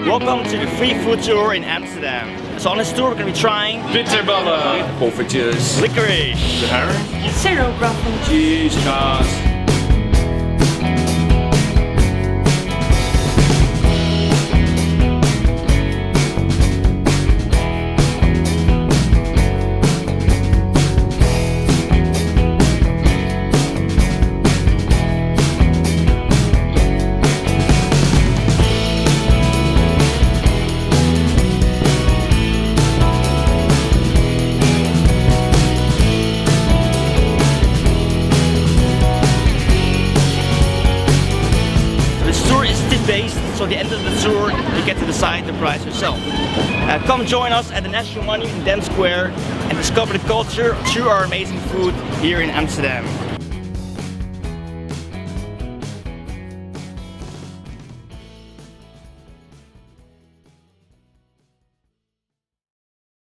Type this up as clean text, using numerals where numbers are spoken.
Welcome to the free food tour in Amsterdam. So on this tour we're going to be trying Bitterballen, poffertjes, licorice, Stroopwafel, cheese, kaas. based, so at the end of the tour you get to decide the price yourself. Come join us at the National Monument in Dam Square and discover the culture through our amazing food here in Amsterdam.